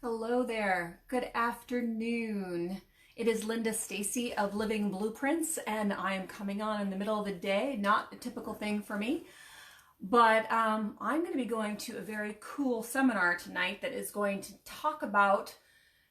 Hello there. Good afternoon. It is Linda Stacy of Living Blueprints, and I am coming on in the middle of the day. Not a typical thing for me, but I'm going to be going to a very cool seminar tonight that is going to talk about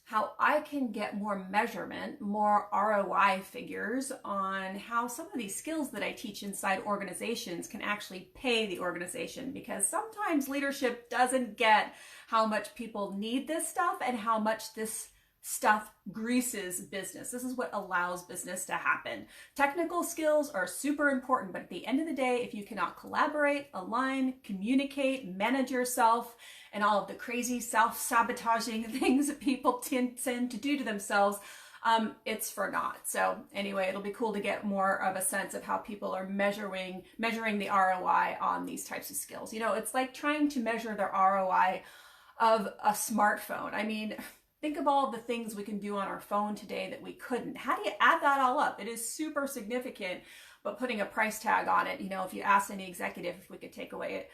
how I can get more measurement, more ROI figures on how some of these skills that I teach inside organizations can actually pay the organization, because sometimes leadership doesn't get how much people need this stuff and how much this stuff greases business. This is what allows business to happen. Technical skills are super important, but at the end of the day, if you cannot collaborate, align, communicate, manage yourself, and all of the crazy self-sabotaging things that people tend to do to themselves, it's for naught. So anyway, it'll be cool to get more of a sense of how people are measuring the ROI on these types of skills. You know, it's like trying to measure the ROI of a smartphone. I mean, think of all the things we can do on our phone today that we couldn't. How do you add that all up? It is super significant, but putting a price tag on it, you know, if you asked any executive if we could take away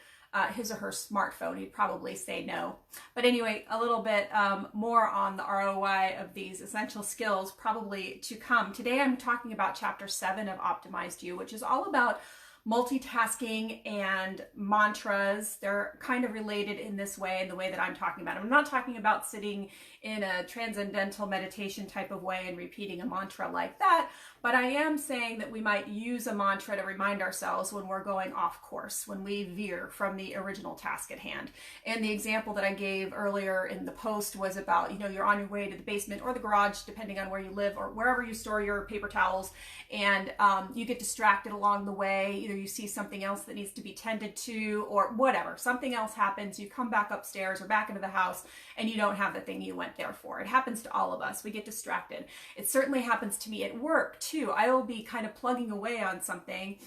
his or her smartphone, he'd probably say no. But anyway, a little bit more on the ROI of these essential skills probably to come. Today I'm talking about chapter 7 of Optimized You, which is all about multitasking and mantras. They're kind of related in this way, in the way that I'm talking about. I'm not talking about sitting in a transcendental meditation type of way and repeating a mantra like that, but I am saying that we might use a mantra to remind ourselves when we're going off course, when we veer from the original task at hand. And the example that I gave earlier in the post was about, you know, you're on your way to the basement or the garage, depending on where you live or wherever you store your paper towels, and you get distracted along the way. Either you see something else that needs to be tended to or whatever. Something else happens. You come back upstairs or back into the house and you don't have the thing you went there for. It happens to all of us. We get distracted. It certainly happens to me at work too. I will be kind of plugging away on something,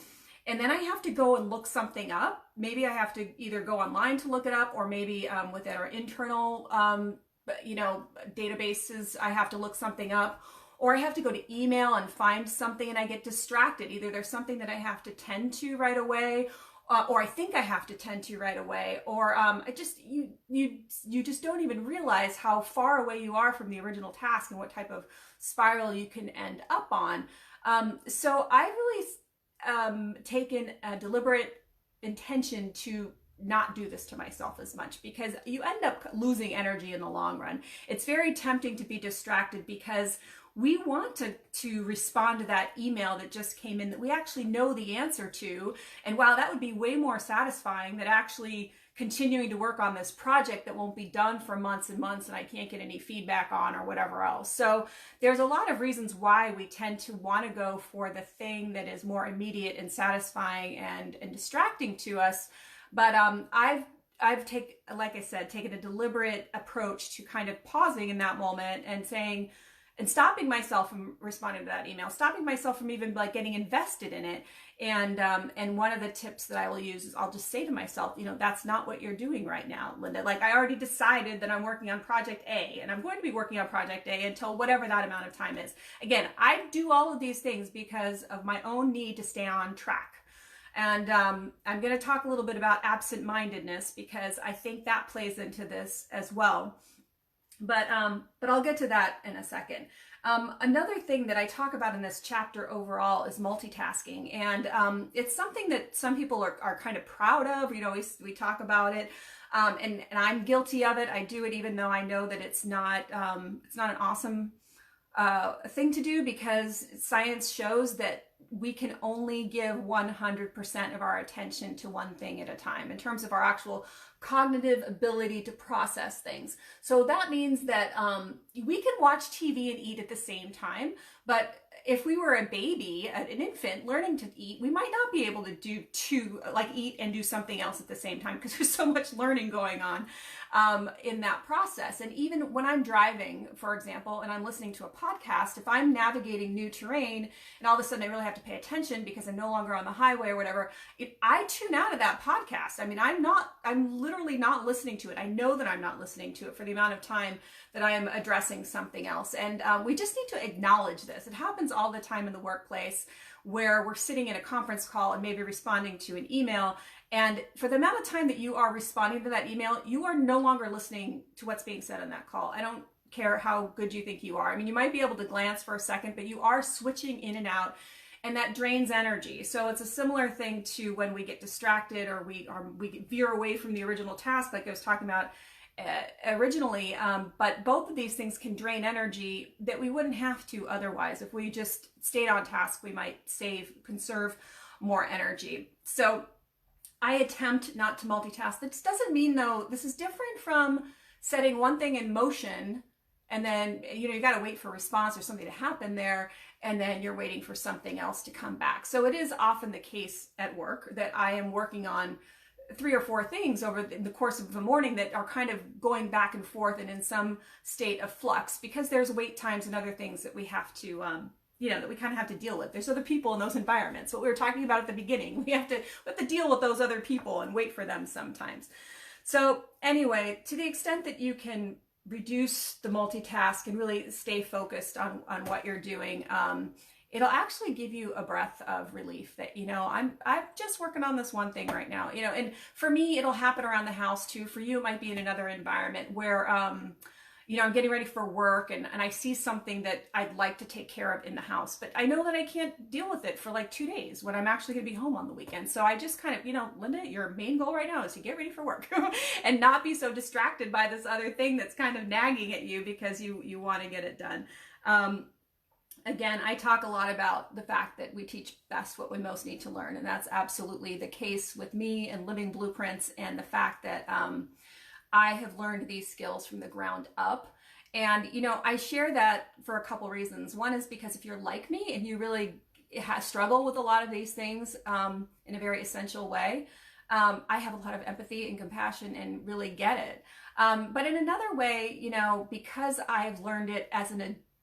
and then I have to go and look something up. Maybe I have to either go online to look it up, or maybe within our internal databases, I have to look something up. Or I have to go to email and find something and I get distracted. Either there's something that I have to tend to right away, or I think I have to tend to right away, or you just don't even realize how far away you are from the original task and what type of spiral you can end up on. So I really taken a deliberate intention to not do this to myself as much, because you end up losing energy in the long run. It's very tempting to be distracted because we want to respond to that email that just came in that we actually know the answer to. And while that would be way more satisfying than actually continuing to work on this project that won't be done for months and months and I can't get any feedback on or whatever else. So there's a lot of reasons why we tend to want to go for the thing that is more immediate and satisfying and distracting to us. But like I said, taken a deliberate approach to kind of pausing in that moment and saying, and stopping myself from responding to that email, stopping myself from even like getting invested in it. And one of the tips that I will use is I'll just say to myself, you know, that's not what you're doing right now, Linda. Like, I already decided that I'm working on project A, and I'm going to be working on project A until whatever that amount of time is. Again, I do all of these things because of my own need to stay on track. And I'm going to talk a little bit about absent-mindedness, because I think that plays into this as well. But I'll get to that in a second. Another thing that I talk about in this chapter overall is multitasking. And it's something that some people are kind of proud of. You know, we talk about it. And I'm guilty of it. I do it even though I know that it's not an awesome thing to do, because science shows that we can only give 100% of our attention to one thing at a time in terms of our actual cognitive ability to process things. So that means that we can watch TV and eat at the same time, but if we were a baby, an infant learning to eat, we might not be able to eat and do something else at the same time, because there's so much learning going on in that process. And even when I'm driving, for example, and I'm listening to a podcast, if I'm navigating new terrain and all of a sudden I really have to pay attention because I'm no longer on the highway or whatever, I tune out of that podcast. I mean, I'm literally not listening to it. I know that I'm not listening to it for the amount of time that I am addressing something else. And we just need to acknowledge this. It happens all the time in the workplace, where we're sitting in a conference call and maybe responding to an email, And for the amount of time that you are responding to that email, you are no longer listening to what's being said in that call. I don't care how good you think you are. I mean, you might be able to glance for a second, but you are switching in and out, and that drains energy. So it's a similar thing to when we get distracted or we veer away from the original task, like I was talking about originally. But both of these things can drain energy that we wouldn't have to otherwise. If we just stayed on task, we might conserve more energy. So I attempt not to multitask. This doesn't mean, though, this is different from setting one thing in motion and then, you got to wait for a response or something to happen there, and then you're waiting for something else to come back. So it is often the case at work that I am working on 3 or 4 things over the course of the morning that are kind of going back and forth and in some state of flux, because there's wait times and other things that we have to, that we kind of have to deal with. There's other people in those environments. What we were talking about at the beginning, we have to deal with those other people and wait for them sometimes. So anyway, to the extent that you can reduce the multitask and really stay focused on what you're doing, it'll actually give you a breath of relief that, I'm just working on this one thing right now, and for me, it'll happen around the house too. For you, it might be in another environment where, I'm getting ready for work and I see something that I'd like to take care of in the house, but I know that I can't deal with it for like 2 days when I'm actually gonna be home on the weekend. So I just kind of, Linda, your main goal right now is to get ready for work and not be so distracted by this other thing that's kind of nagging at you because you want to get it done. Again, I talk a lot about the fact that we teach best what we most need to learn. And that's absolutely the case with me and Living Blueprints, and the fact that I have learned these skills from the ground up. And, I share that for a couple reasons. One is because if you're like me and you really struggle with a lot of these things in a very essential way, I have a lot of empathy and compassion and really get it. But in another way, because I've learned it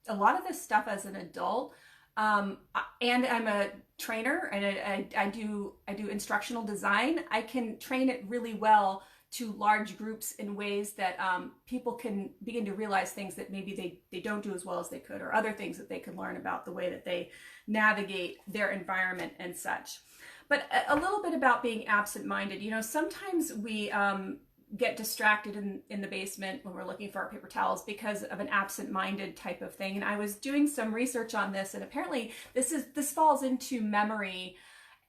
a lot of this stuff as an adult, and I'm a trainer and I do instructional design, I can train it really well to large groups in ways that people can begin to realize things that maybe they don't do as well as they could, or other things that they can learn about the way that they navigate their environment and such. But a little bit about being absent-minded. Sometimes we get distracted in the basement when we're looking for our paper towels because of an absent-minded type of thing. And I was doing some research on this, and apparently this falls into memory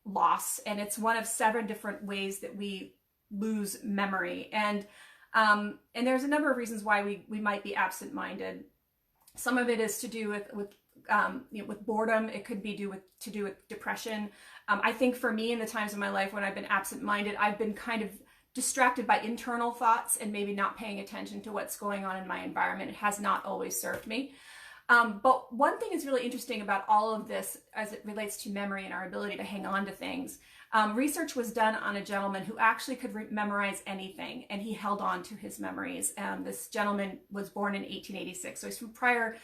loss, and it's one of 7 different ways that we lose memory. And there's a number of reasons why we might be absent-minded. Some of it is to do with boredom. It could be to do with depression. I think for me, in the times of my life when I've been absent-minded, I've been kind of distracted by internal thoughts and maybe not paying attention to what's going on in my environment. It has not always served me. But one thing is really interesting about all of this as it relates to memory and our ability to hang on to things. Research was done on a gentleman who actually could memorize anything, and he held on to his memories. This gentleman was born in 1886, so he's from prior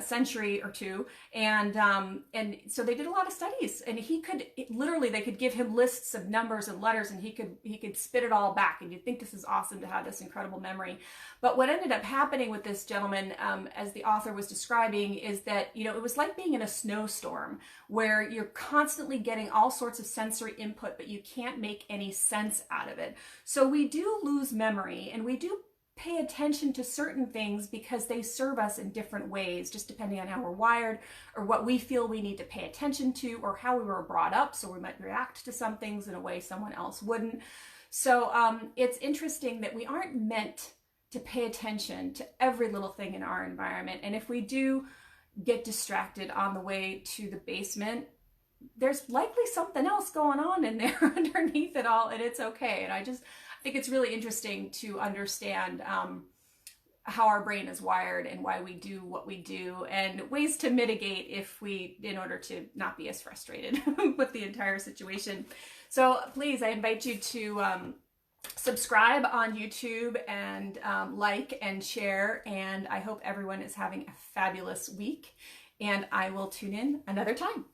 century or two, and so they did a lot of studies, and they could give him lists of numbers and letters, and he could spit it all back, and you'd think this is awesome to have this incredible memory. But what ended up happening with this gentleman, as the author was describing, is that it was like being in a snowstorm where you're constantly getting all sorts of sensory input, but you can't make any sense out of it. So we do lose memory, and we do pay attention to certain things because they serve us in different ways, just depending on how we're wired or what we feel we need to pay attention to or how we were brought up. So we might react to some things in a way someone else wouldn't. So it's interesting that we aren't meant to pay attention to every little thing in our environment. And if we do get distracted on the way to the basement, there's likely something else going on in there underneath it all, and it's okay. And I think it's really interesting to understand how our brain is wired and why we do what we do, and ways to mitigate in order to not be as frustrated with the entire situation. So please, I invite you to subscribe on YouTube and like and share. And I hope everyone is having a fabulous week, and I will tune in another time.